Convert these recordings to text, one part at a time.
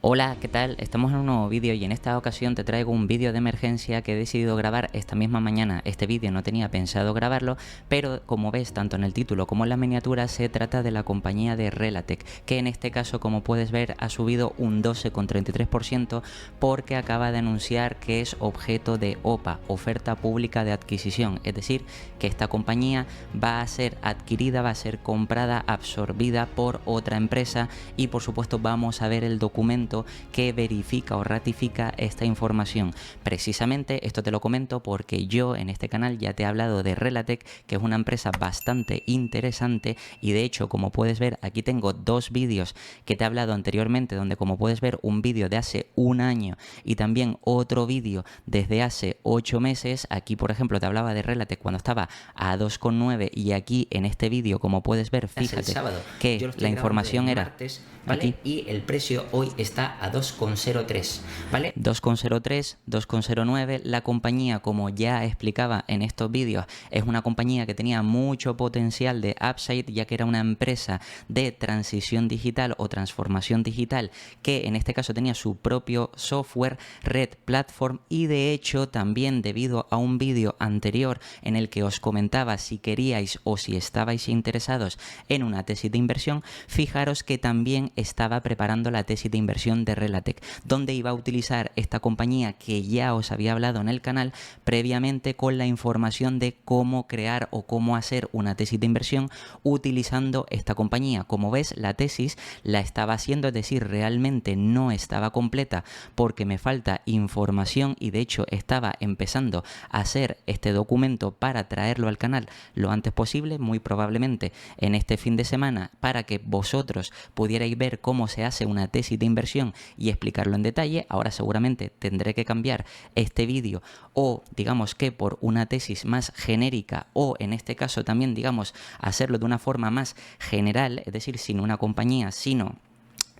Hola, ¿qué tal? Estamos en un nuevo vídeo y en esta ocasión te traigo un vídeo de emergencia que he decidido grabar esta misma mañana. Este vídeo no tenía pensado grabarlo, pero como ves tanto en el título como en la miniatura se trata de la compañía de Relatec, que en este caso, como puedes ver, ha subido un 12,33% porque acaba de anunciar que es objeto de OPA, oferta pública de adquisición, es decir, que esta compañía va a ser adquirida, va a ser comprada, absorbida por otra empresa y por supuesto vamos a ver el documento que verifica o ratifica esta información. Precisamente esto te lo comento porque yo en este canal ya te he hablado de Relatec, que es una empresa bastante interesante y de hecho, como puedes ver, aquí tengo dos vídeos que te he hablado anteriormente, donde como puedes ver un vídeo de hace un año y también otro vídeo desde hace 8 meses. Aquí por ejemplo te hablaba de Relatec cuando estaba a 2,9 y aquí en este vídeo, como puedes ver, fíjate el sábado. que Yo lo la estoy grabando el información era martes, ¿vale? aquí. Y el precio hoy está a 2,03, ¿vale? 2,03, 2,09. La compañía, como ya explicaba en estos vídeos, es una compañía que tenía mucho potencial de upside, ya que era una empresa de transición digital o transformación digital que en este caso tenía su propio software, Red Platform, y de hecho también debido a un vídeo anterior en el que os comentaba si queríais o si estabais interesados en una tesis de inversión, fijaros que también estaba preparando la tesis de inversión de Relatec, donde iba a utilizar esta compañía que ya os había hablado en el canal previamente con la información de cómo crear o cómo hacer una tesis de inversión utilizando esta compañía. Como ves, la tesis la estaba haciendo, es decir, realmente no estaba completa porque me falta información y de hecho estaba empezando a hacer este documento para traerlo al canal lo antes posible, muy probablemente en este fin de semana, para que vosotros pudierais ver cómo se hace una tesis de inversión y explicarlo en detalle. Ahora seguramente tendré que cambiar este vídeo o digamos que por una tesis más genérica o en este caso también digamos hacerlo de una forma más general, es decir, sin una compañía, sino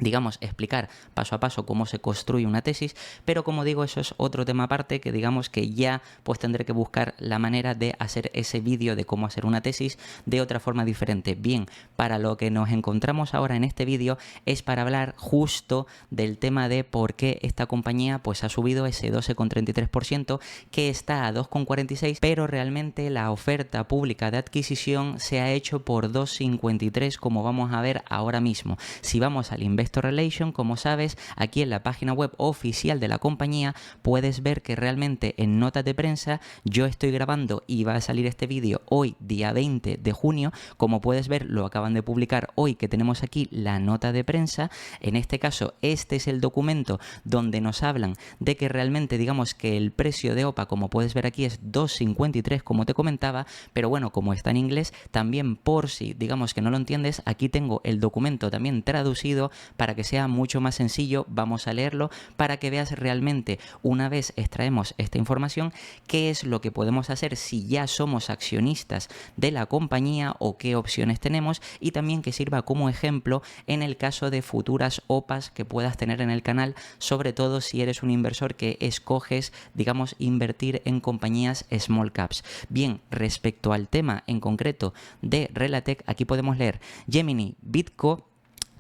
digamos, explicar paso a paso cómo se construye una tesis, pero como digo, eso es otro tema aparte que digamos que ya pues tendré que buscar la manera de hacer ese vídeo de cómo hacer una tesis de otra forma diferente. Bien, para lo que nos encontramos ahora en este vídeo es para hablar justo del tema de por qué esta compañía pues ha subido ese 12,33% que está a 2,46, pero realmente la oferta pública de adquisición se ha hecho por 2,53 como vamos a ver ahora mismo. Si vamos al Investor Relation, como sabes, aquí en la página web oficial de la compañía puedes ver que realmente en notas de prensa yo estoy grabando y va a salir este vídeo hoy día 20 de junio, como puedes ver lo acaban de publicar hoy que tenemos aquí la nota de prensa. En este caso este es el documento donde nos hablan de que realmente digamos que el precio de OPA, como puedes ver aquí, es 2,53 como te comentaba, pero bueno, como está en inglés, también por si digamos que no lo entiendes, aquí tengo el documento también traducido para que sea mucho más sencillo. Vamos a leerlo para que veas realmente, una vez extraemos esta información, qué es lo que podemos hacer si ya somos accionistas de la compañía o qué opciones tenemos, y también que sirva como ejemplo en el caso de futuras OPAs que puedas tener en el canal, sobre todo si eres un inversor que escoges, digamos, invertir en compañías small caps. Bien, respecto al tema en concreto de Relatec, aquí podemos leer Gemini Bitco,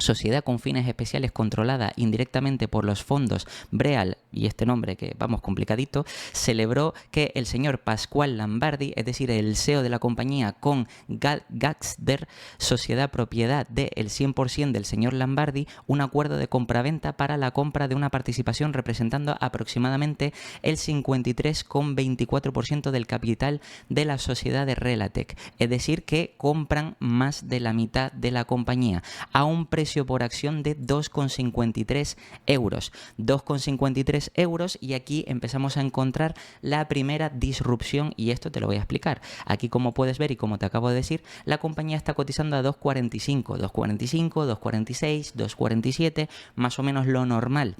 sociedad con fines especiales controlada indirectamente por los fondos Breal, y este nombre que vamos complicadito, celebró que el señor Pascual Lambardi, es decir, el CEO de la compañía, con Gaxder, sociedad propiedad del 100% del señor Lambardi, un acuerdo de compraventa para la compra de una participación representando aproximadamente el 53,24% del capital de la sociedad de Relatec, es decir, que compran más de la mitad de la compañía a un precio por acción de 2,53 euros. 2,53 euros, y aquí empezamos a encontrar la primera disrupción y esto te lo voy a explicar. Aquí, como puedes ver y como te acabo de decir, la compañía está cotizando a 2,45, 2,45, 2,46, 2,47, más o menos lo normal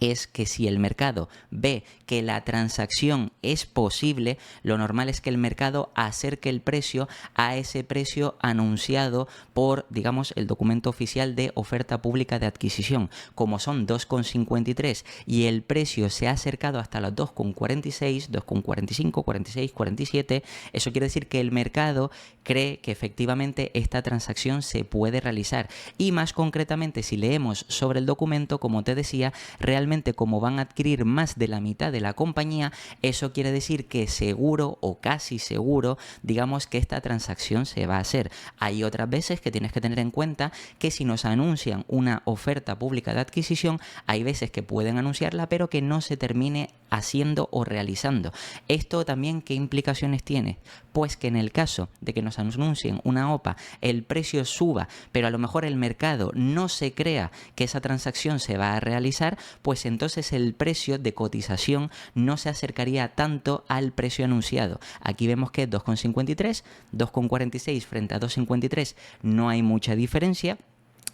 es que si el mercado ve que la transacción es posible, lo normal es que el mercado acerque el precio a ese precio anunciado por, digamos, el documento oficial de oferta pública de adquisición. Como son 2,53 y el precio se ha acercado hasta los 2,46, 2,45, 46, 47, eso quiere decir que el mercado cree que efectivamente esta transacción se puede realizar. Y más concretamente, si leemos sobre el documento, como te decía, realmente como van a adquirir más de la mitad de la compañía, eso quiere decir que seguro o casi seguro, digamos, que esta transacción se va a hacer. Hay otras veces que tienes que tener en cuenta que si nos anuncian una oferta pública de adquisición, hay veces que pueden anunciarla pero que no se termine haciendo o realizando. ¿Esto también qué implicaciones tiene? Pues que en el caso de que nos anuncien una OPA, el precio suba, pero a lo mejor el mercado no se crea que esa transacción se va a realizar, pues entonces el precio de cotización no se acercaría tanto al precio anunciado. Aquí vemos que 2,53, 2,46 frente a 2,53 no hay mucha diferencia.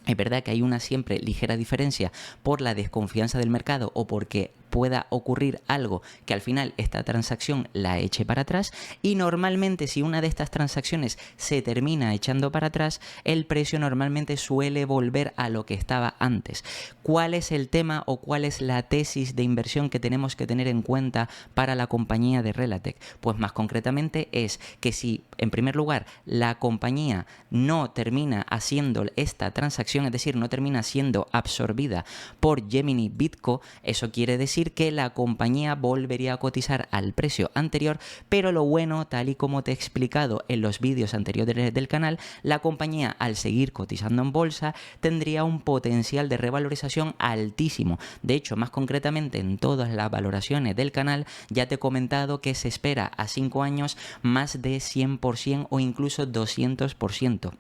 Es verdad que hay una siempre ligera diferencia por la desconfianza del mercado o porque pueda ocurrir algo que al final esta transacción la eche para atrás, y normalmente si una de estas transacciones se termina echando para atrás, el precio normalmente suele volver a lo que estaba antes. ¿Cuál es el tema o cuál es la tesis de inversión que tenemos que tener en cuenta para la compañía de Relatec? Pues más concretamente es que si en primer lugar la compañía no termina haciendo esta transacción, es decir, no termina siendo absorbida por Gemini BitCo, eso quiere decir que la compañía volvería a cotizar al precio anterior, pero lo bueno, tal y como te he explicado en los vídeos anteriores del canal, la compañía al seguir cotizando en bolsa tendría un potencial de revalorización altísimo. De hecho, más concretamente en todas las valoraciones del canal ya te he comentado que se espera a 5 años más de 100% o incluso 200%.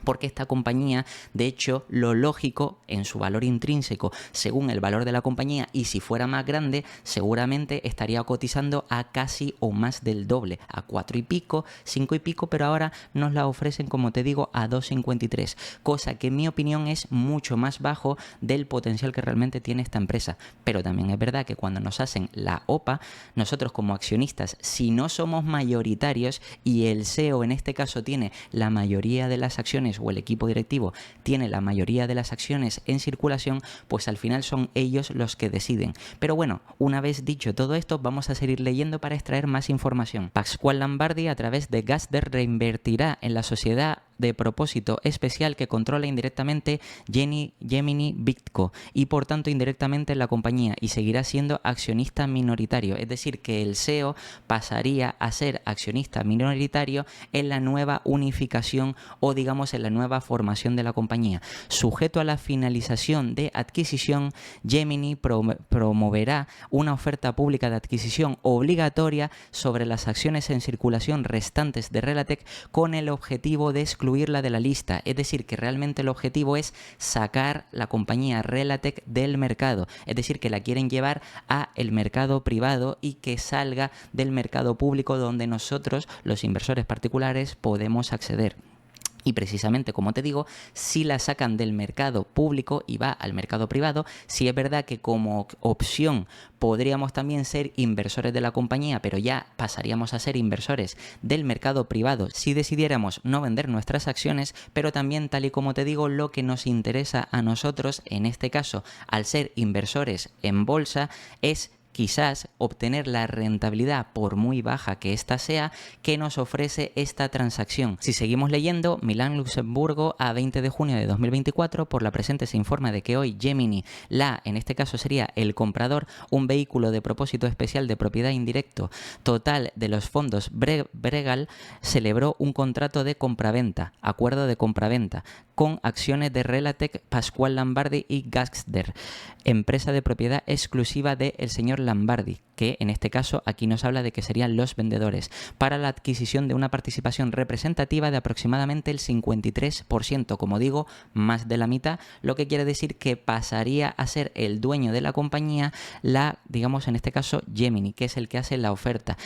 Porque esta compañía, de hecho, lo lógico en su valor intrínseco, según el valor de la compañía, y si fuera más grande, seguramente estaría cotizando a casi o más del doble, a 4 y pico, 5 y pico, pero ahora nos la ofrecen, como te digo, a 2,53, cosa que en mi opinión es mucho más bajo del potencial que realmente tiene esta empresa. Pero también es verdad que cuando nos hacen la OPA, nosotros como accionistas, si no somos mayoritarios y el CEO en este caso tiene la mayoría de las acciones o el equipo directivo tiene la mayoría de las acciones en circulación, pues al final son ellos los que deciden. Pero bueno, una vez dicho todo esto, vamos a seguir leyendo para extraer más información. Pasquale Lombardi, a través de Gasder, reinvertirá en la sociedad de propósito especial que controla indirectamente Gemini BitCo y por tanto indirectamente en la compañía, y seguirá siendo accionista minoritario. Es decir, que el CEO pasaría a ser accionista minoritario en la nueva unificación o digamos en la nueva formación de la compañía. Sujeto a la finalización de adquisición, Gemini promoverá una oferta pública de adquisición obligatoria sobre las acciones en circulación restantes de Relatec con el objetivo de excluirla de la lista. Es decir, que realmente el objetivo es sacar la compañía Relatec del mercado. Es decir, que la quieren llevar a el mercado privado y que salga del mercado público donde nosotros, los inversores particulares, podemos acceder. Y precisamente, como te digo, si la sacan del mercado público y va al mercado privado, sí es verdad que como opción podríamos también ser inversores de la compañía, pero ya pasaríamos a ser inversores del mercado privado si decidiéramos no vender nuestras acciones, pero también, tal y como te digo, lo que nos interesa a nosotros, en este caso, al ser inversores en bolsa, es quizás obtener la rentabilidad, por muy baja que ésta sea, que nos ofrece esta transacción. Si seguimos leyendo, Milán Luxemburgo, a 20 de junio de 2024, por la presente se informa de que hoy Gemini, en este caso sería el comprador, un vehículo de propósito especial de propiedad indirecto total de los fondos Bregal, celebró un contrato de compraventa, acuerdo de compraventa, con acciones de Relatec, Pasquale Lombardi y Gasder, empresa de propiedad exclusiva del señor Lombardi, que en este caso aquí nos habla de que serían los vendedores, para la adquisición de una participación representativa de aproximadamente el 53%, como digo, más de la mitad, lo que quiere decir que pasaría a ser el dueño de la compañía, digamos en este caso Gemini, que es el que hace la oferta.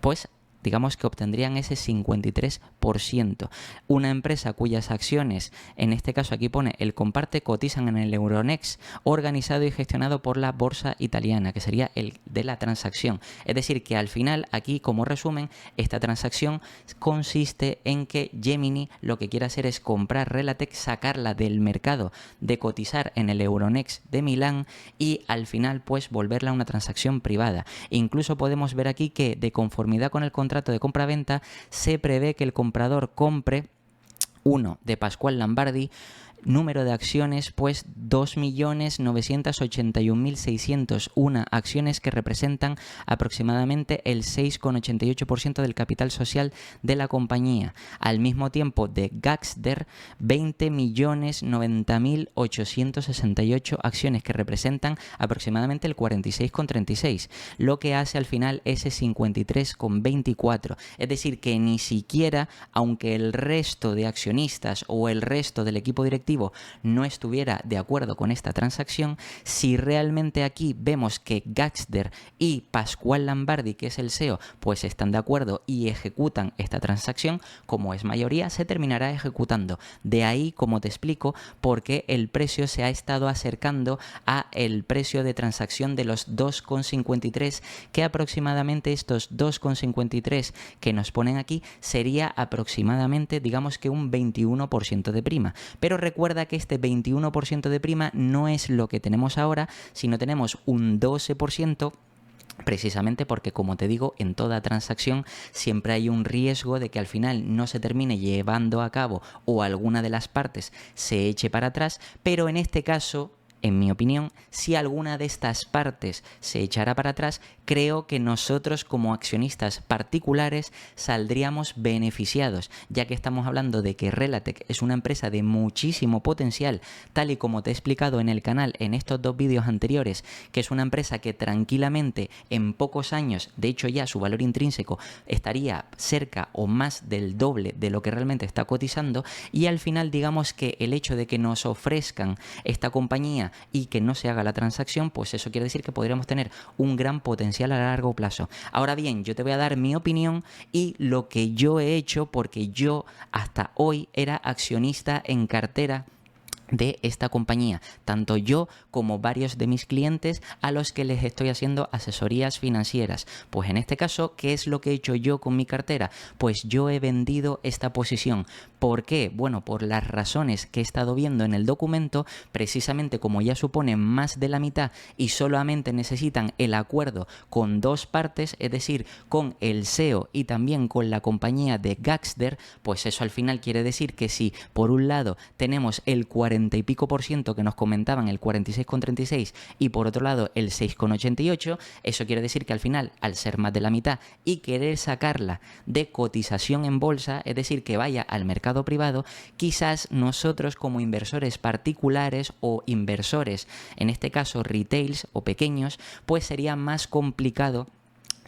Pues digamos que obtendrían ese 53%. Una empresa cuyas acciones, en este caso aquí pone el comparte, cotizan en el Euronext, organizado y gestionado por la bolsa italiana, que sería el de la transacción. Es decir, que al final, aquí como resumen, esta transacción consiste en que Gemini lo que quiere hacer es comprar Relatec, sacarla del mercado de cotizar en el Euronext de Milán y al final pues volverla a una transacción privada. Incluso podemos ver aquí que de conformidad con el contrato de compra-venta se prevé que el comprador compre uno de Pasquale Lombardi, número de acciones, pues 2.981.601 acciones que representan aproximadamente el 6,88% del capital social de la compañía. Al mismo tiempo de Gaxder, 20.090.868 acciones que representan aproximadamente el 46,36%, lo que hace al final ese 53,24%. Es decir, que ni siquiera, aunque el resto de accionistas o el resto del equipo directivo no estuviera de acuerdo con esta transacción, si realmente aquí vemos que Gaxder y Pasquale Lombardi, que es el CEO, pues están de acuerdo y ejecutan esta transacción, como es mayoría, se terminará ejecutando. De ahí, como te explico, por qué el precio se ha estado acercando a el precio de transacción de los 2,53, que aproximadamente estos 2,53 que nos ponen aquí sería aproximadamente, digamos que un 21% de prima. Pero recuerda que este 21% de prima no es lo que tenemos ahora, sino tenemos un 12%, precisamente porque, como te digo, en toda transacción siempre hay un riesgo de que al final no se termine llevando a cabo o alguna de las partes se eche para atrás, pero en este caso, en mi opinión, si alguna de estas partes se echara para atrás, creo que nosotros como accionistas particulares saldríamos beneficiados, ya que estamos hablando de que Relatec es una empresa de muchísimo potencial, tal y como te he explicado en el canal en estos dos vídeos anteriores, que es una empresa que tranquilamente en pocos años, de hecho ya su valor intrínseco estaría cerca o más del doble de lo que realmente está cotizando, y al final digamos que el hecho de que nos ofrezcan esta compañía y que no se haga la transacción, pues eso quiere decir que podríamos tener un gran potencial a largo plazo. Ahora bien, yo te voy a dar mi opinión y lo que yo he hecho, porque yo hasta hoy era accionista en cartera de esta compañía, tanto yo como varios de mis clientes a los que les estoy haciendo asesorías financieras. Pues en este caso, ¿qué es lo que he hecho yo con mi cartera? Pues yo he vendido esta posición. ¿Por qué? Bueno, por las razones que he estado viendo en el documento, precisamente como ya suponen más de la mitad y solamente necesitan el acuerdo con dos partes, es decir, con el CEO y también con la compañía de Gaxder, pues eso al final quiere decir que si por un lado tenemos el 40 y pico por ciento que nos comentaban, el 46,36, y por otro lado el 6,88, eso quiere decir que al final, al ser más de la mitad y querer sacarla de cotización en bolsa, es decir, que vaya al mercado privado, quizás nosotros como inversores particulares o inversores, en este caso retails o pequeños, pues sería más complicado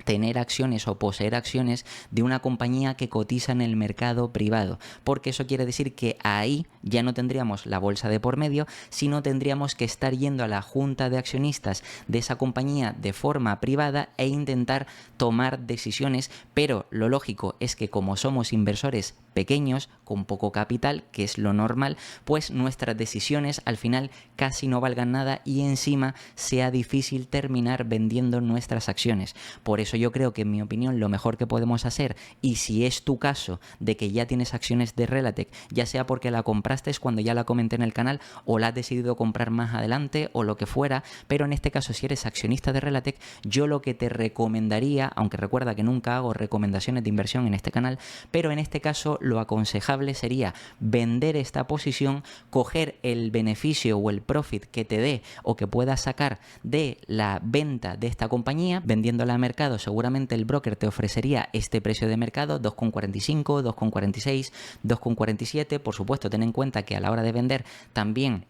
tener acciones o poseer acciones de una compañía que cotiza en el mercado privado, porque eso quiere decir que ahí ya no tendríamos la bolsa de por medio, sino tendríamos que estar yendo a la junta de accionistas de esa compañía de forma privada e intentar tomar decisiones, pero lo lógico es que como somos inversores pequeños, con poco capital, que es lo normal, pues nuestras decisiones al final casi no valgan nada y encima sea difícil terminar vendiendo nuestras acciones. Por eso yo creo que, en mi opinión, lo mejor que podemos hacer, y si es tu caso de que ya tienes acciones de Relatec, ya sea porque la compraste cuando ya la comenté en el canal o la has decidido comprar más adelante o lo que fuera, pero en este caso si eres accionista de Relatec, yo lo que te recomendaría, aunque recuerda que nunca hago recomendaciones de inversión en este canal, pero en este caso lo aconsejable sería vender esta posición, coger el beneficio o el profit que te dé o que puedas sacar de la venta de esta compañía, vendiéndola a mercado. Seguramente el broker te ofrecería este precio de mercado, 2,45, 2,46, 2,47. Por supuesto, ten en cuenta que a la hora de vender también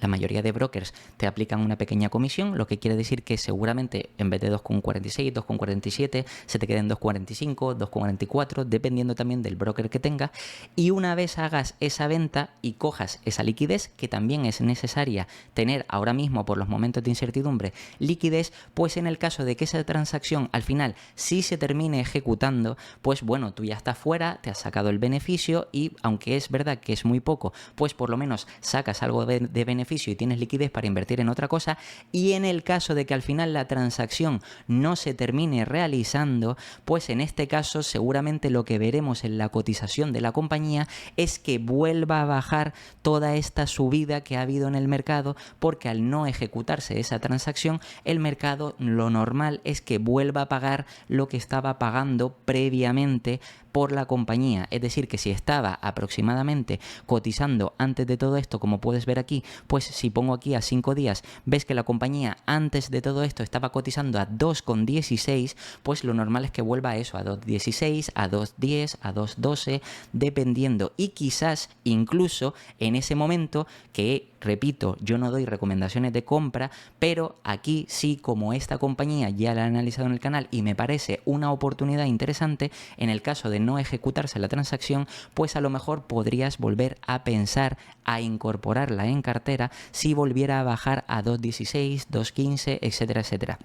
La mayoría de brokers te aplican una pequeña comisión, lo que quiere decir que seguramente en vez de 2,46, 2,47, se te queden 2,45, 2,44, dependiendo también del broker que tengas. Y una vez hagas esa venta y cojas esa liquidez, que también es necesaria tener ahora mismo por los momentos de incertidumbre, liquidez, pues en el caso de que esa transacción al final sí se termine ejecutando, pues bueno, tú ya estás fuera, te has sacado el beneficio y aunque es verdad que es muy poco, pues por lo menos sacas algo de beneficio y tienes liquidez para invertir en otra cosa. Y en el caso de que al final la transacción no se termine realizando, pues en este caso seguramente lo que veremos en la cotización de la compañía es que vuelva a bajar toda esta subida que ha habido en el mercado, porque al no ejecutarse esa transacción, el mercado lo normal es que vuelva a pagar lo que estaba pagando previamente por la compañía. Es decir, que si estaba aproximadamente cotizando antes de todo esto, como puedes ver aquí, pues si pongo aquí a 5 días, ves que la compañía antes de todo esto estaba cotizando a 2,16, pues lo normal es que vuelva a eso, a 2,16, a 2,10, a 2,12, dependiendo. Y quizás incluso en ese momento que, repito, yo no doy recomendaciones de compra, pero aquí sí, como esta compañía ya la he analizado en el canal y me parece una oportunidad interesante, en el caso de no ejecutarse la transacción, pues a lo mejor podrías volver a pensar a incorporarla en cartera si volviera a bajar a 2,16, 2,15, etcétera, etcétera.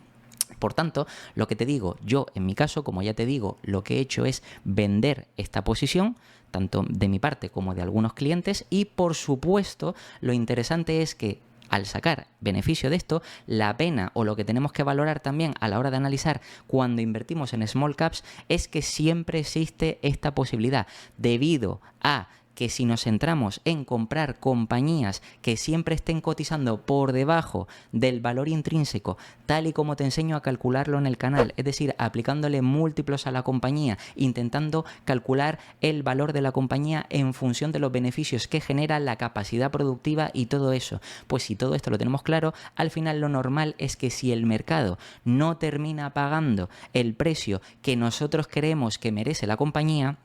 Por tanto, lo que te digo, yo en mi caso, como ya te digo, lo que he hecho es vender esta posición, tanto de mi parte como de algunos clientes, y por supuesto, lo interesante es que al sacar beneficio de esto, la pena o lo que tenemos que valorar también a la hora de analizar cuando invertimos en small caps es que siempre existe esta posibilidad, debido a que si nos centramos en comprar compañías que siempre estén cotizando por debajo del valor intrínseco, tal y como te enseño a calcularlo en el canal, es decir, aplicándole múltiplos a la compañía, intentando calcular el valor de la compañía en función de los beneficios que genera, la capacidad productiva y todo eso, pues si todo esto lo tenemos claro, al final lo normal es que si el mercado no termina pagando el precio que nosotros creemos que merece la compañía,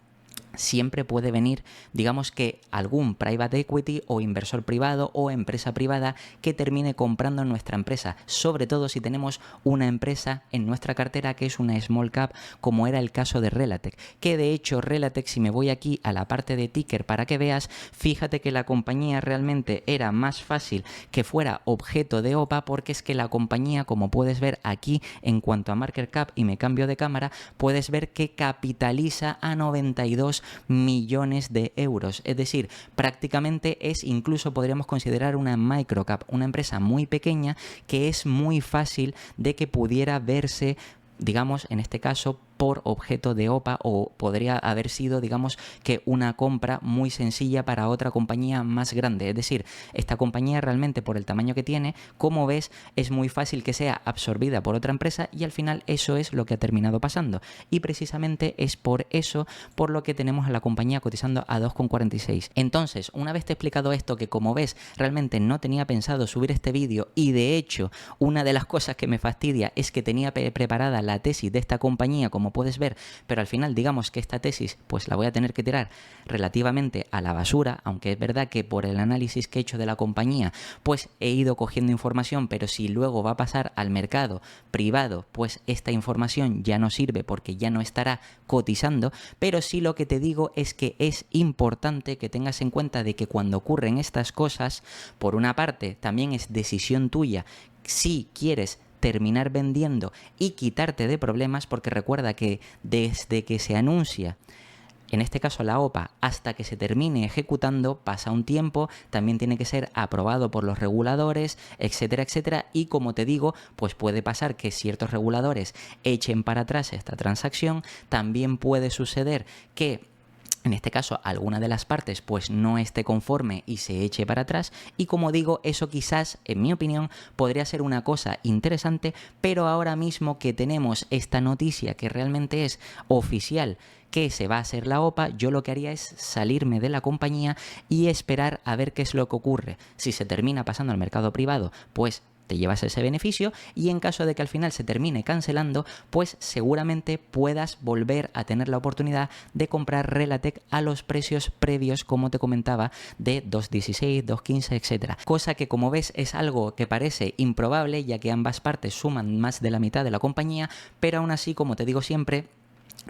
siempre puede venir, digamos que algún private equity o inversor privado o empresa privada que termine comprando nuestra empresa, sobre todo si tenemos una empresa en nuestra cartera que es una small cap, como era el caso de Relatec, que de hecho Relatec, si me voy aquí a la parte de ticker para que veas, fíjate que la compañía realmente era más fácil que fuera objeto de OPA, porque es que la compañía, como puedes ver aquí en cuanto a market cap, y me cambio de cámara, puedes ver que capitaliza a 92 millones de euros, es decir, prácticamente es, incluso podríamos considerar una microcap, una empresa muy pequeña que es muy fácil de que pudiera verse, digamos, en este caso, por objeto de OPA, o podría haber sido, digamos, que una compra muy sencilla para otra compañía más grande. Es decir, esta compañía realmente, por el tamaño que tiene, como ves, es muy fácil que sea absorbida por otra empresa, y al final eso es lo que ha terminado pasando. Y precisamente es por eso por lo que tenemos a la compañía cotizando a 2,46. Entonces, una vez te he explicado esto, que como ves, realmente no tenía pensado subir este vídeo, y de hecho, una de las cosas que me fastidia es que tenía preparada la tesis de esta compañía, como puedes ver, pero al final digamos que esta tesis pues la voy a tener que tirar relativamente a la basura, aunque es verdad que por el análisis que he hecho de la compañía pues he ido cogiendo información, pero si luego va a pasar al mercado privado, pues esta información ya no sirve porque ya no estará cotizando. Pero sí, lo que te digo es que es importante que tengas en cuenta de que cuando ocurren estas cosas, por una parte también es decisión tuya si quieres terminar vendiendo y quitarte de problemas, porque recuerda que desde que se anuncia, en este caso la OPA, hasta que se termine ejecutando pasa un tiempo, también tiene que ser aprobado por los reguladores, etcétera, etcétera, y como te digo, pues puede pasar que ciertos reguladores echen para atrás esta transacción, también puede suceder que en este caso alguna de las partes pues no esté conforme y se eche para atrás, y como digo, eso quizás, en mi opinión, podría ser una cosa interesante, pero ahora mismo que tenemos esta noticia que realmente es oficial, que se va a hacer la OPA, yo lo que haría es salirme de la compañía y esperar a ver qué es lo que ocurre. Si se termina pasando al mercado privado, pues te llevas ese beneficio, y en caso de que al final se termine cancelando, pues seguramente puedas volver a tener la oportunidad de comprar Relatec a los precios previos, como te comentaba, de 2.16, 2.15, etcétera. Cosa que, como ves, es algo que parece improbable, ya que ambas partes suman más de la mitad de la compañía, pero aún así, como te digo siempre,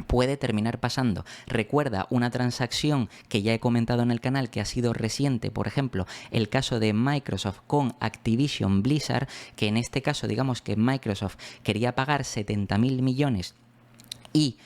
puede terminar pasando. Recuerda una transacción que ya he comentado en el canal que ha sido reciente, por ejemplo, el caso de Microsoft con Activision Blizzard, que en este caso digamos que Microsoft quería pagar 70.000 millones y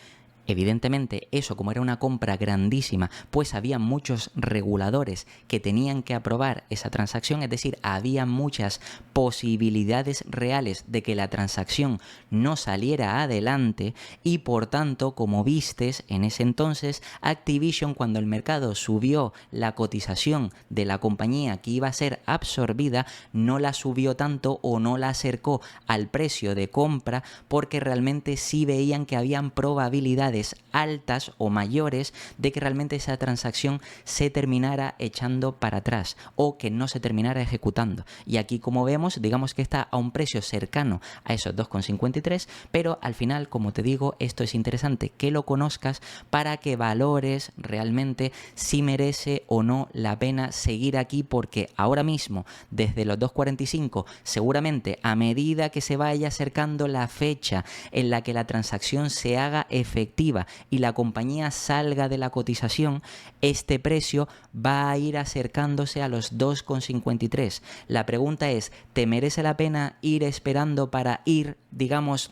evidentemente eso, como era una compra grandísima, pues había muchos reguladores que tenían que aprobar esa transacción, es decir, había muchas posibilidades reales de que la transacción no saliera adelante, y por tanto, como vistes en ese entonces, Activision, cuando el mercado subió la cotización de la compañía que iba a ser absorbida, no la subió tanto o no la acercó al precio de compra, porque realmente sí veían que habían probabilidades altas o mayores de que realmente esa transacción se terminara echando para atrás o que no se terminara ejecutando. Y aquí, como vemos, digamos que está a un precio cercano a esos 2,53, pero al final, como te digo, esto es interesante que lo conozcas para que valores realmente si merece o no la pena seguir aquí, porque ahora mismo desde los 2,45 seguramente a medida que se vaya acercando la fecha en la que la transacción se haga efectiva y la compañía salga de la cotización, este precio va a ir acercándose a los 2,53. La pregunta es, ¿te merece la pena ir esperando para ir, digamos,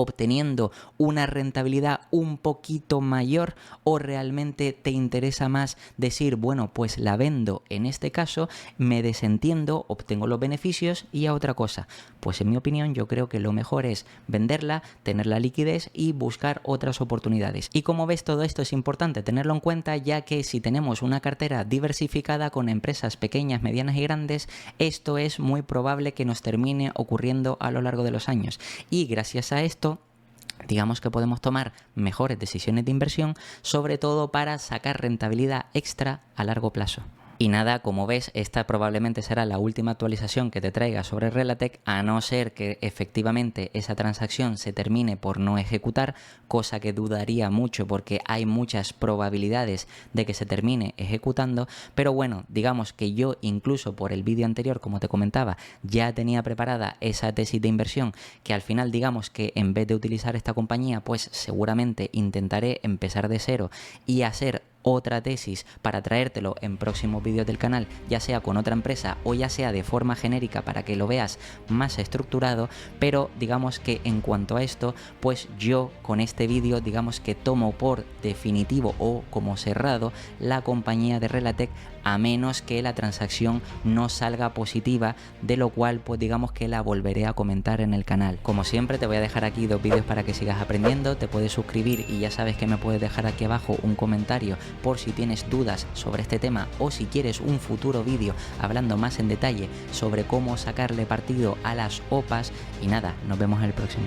obteniendo una rentabilidad un poquito mayor, o realmente te interesa más decir, bueno, pues la vendo en este caso, me desentiendo, obtengo los beneficios y a otra cosa? Pues en mi opinión yo creo que lo mejor es venderla, tener la liquidez y buscar otras oportunidades. Y como ves, todo esto es importante tenerlo en cuenta, ya que si tenemos una cartera diversificada con empresas pequeñas, medianas y grandes, esto es muy probable que nos termine ocurriendo a lo largo de los años, y gracias a esto digamos que podemos tomar mejores decisiones de inversión, sobre todo para sacar rentabilidad extra a largo plazo. Y nada, como ves, esta probablemente será la última actualización que te traiga sobre Relatec, a no ser que efectivamente esa transacción se termine por no ejecutar, cosa que dudaría mucho porque hay muchas probabilidades de que se termine ejecutando. Pero bueno, digamos que yo, incluso por el vídeo anterior, como te comentaba, ya tenía preparada esa tesis de inversión, que al final digamos que en vez de utilizar esta compañía, pues seguramente intentaré empezar de cero y hacer otra tesis para traértelo en próximos vídeos del canal, ya sea con otra empresa o ya sea de forma genérica para que lo veas más estructurado. Pero digamos que en cuanto a esto, pues yo con este vídeo digamos que tomo por definitivo o como cerrado la compañía de Relatec, a menos que la transacción no salga positiva, de lo cual pues digamos que la volveré a comentar en el canal. Como siempre, te voy a dejar aquí 2 vídeos para que sigas aprendiendo, te puedes suscribir y ya sabes que me puedes dejar aquí abajo un comentario por si tienes dudas sobre este tema, o si quieres un futuro vídeo hablando más en detalle sobre cómo sacarle partido a las OPAs. Y nada, nos vemos en el próximo.